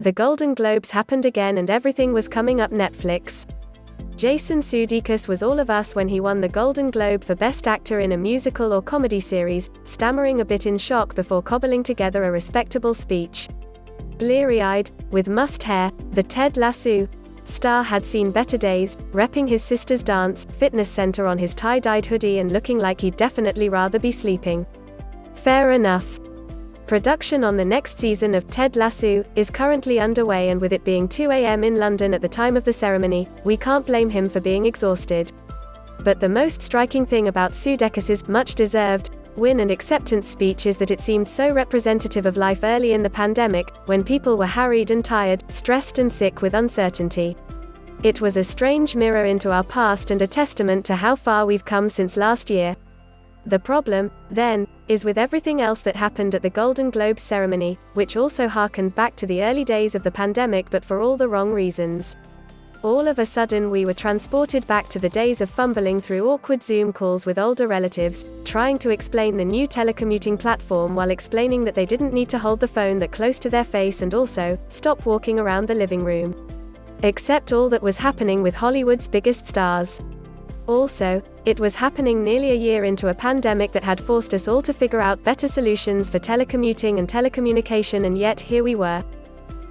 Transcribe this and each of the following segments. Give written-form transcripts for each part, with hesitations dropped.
The Golden Globes happened again and everything was coming up Netflix. Jason Sudeikis was all of us when he won the Golden Globe for Best Actor in a Musical or Comedy Series, stammering a bit in shock before cobbling together a respectable speech. Bleary-eyed, with mussed hair, the Ted Lasso star had seen better days, repping his sister's dance fitness center on his tie-dyed hoodie and looking like he'd definitely rather be sleeping. Fair enough. Production on the next season of Ted Lasso is currently underway, and with it being 2 a.m. in London at the time of the ceremony, we can't blame him for being exhausted. But the most striking thing about Sudeikis' much-deserved win and acceptance speech is that it seemed so representative of life early in the pandemic, when people were harried and tired, stressed and sick with uncertainty. It was a strange mirror into our past and a testament to how far we've come since last year. The problem, then, is with everything else that happened at the Golden Globes ceremony, which also harkened back to the early days of the pandemic but for all the wrong reasons. All of a sudden we were transported back to the days of fumbling through awkward Zoom calls with older relatives, trying to explain the new telecommuting platform while explaining that they didn't need to hold the phone that close to their face and also, stop walking around the living room. Except all that was happening with Hollywood's biggest stars. Also, it was happening nearly a year into a pandemic that had forced us all to figure out better solutions for telecommuting and telecommunication, and yet here we were,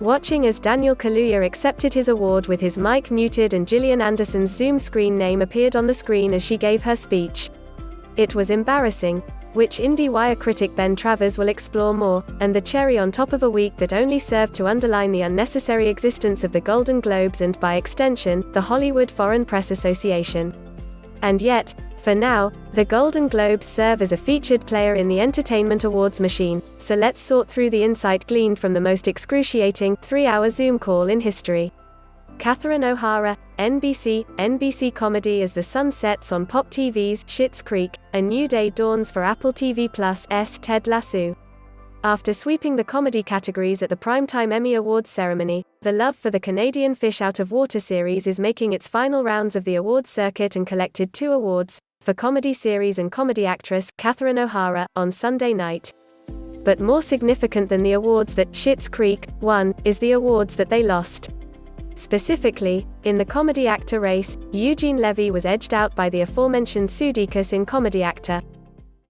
watching as Daniel Kaluuya accepted his award with his mic muted and Gillian Anderson's Zoom screen name appeared on the screen as she gave her speech. It was embarrassing, which IndieWire critic Ben Travers will explore more, and the cherry on top of a week that only served to underline the unnecessary existence of the Golden Globes and, by extension, the Hollywood Foreign Press Association. And yet, for now, the Golden Globes serve as a featured player in the entertainment awards machine, so let's sort through the insight gleaned from the most excruciating 3-hour Zoom call in history. Catherine O'Hara, NBC Comedy. As the sun sets on Pop TV's Schitt's Creek, a new day dawns for Apple TV+'s Ted Lasso. After sweeping the comedy categories at the Primetime Emmy Awards ceremony, the Love for the Canadian Fish Out of Water series is making its final rounds of the awards circuit and collected 2 awards, for Comedy Series and Comedy Actress, Catherine O'Hara, on Sunday night. But more significant than the awards that Schitt's Creek won, is the awards that they lost. Specifically, in the comedy actor race, Eugene Levy was edged out by the aforementioned Sudeikis in Comedy Actor,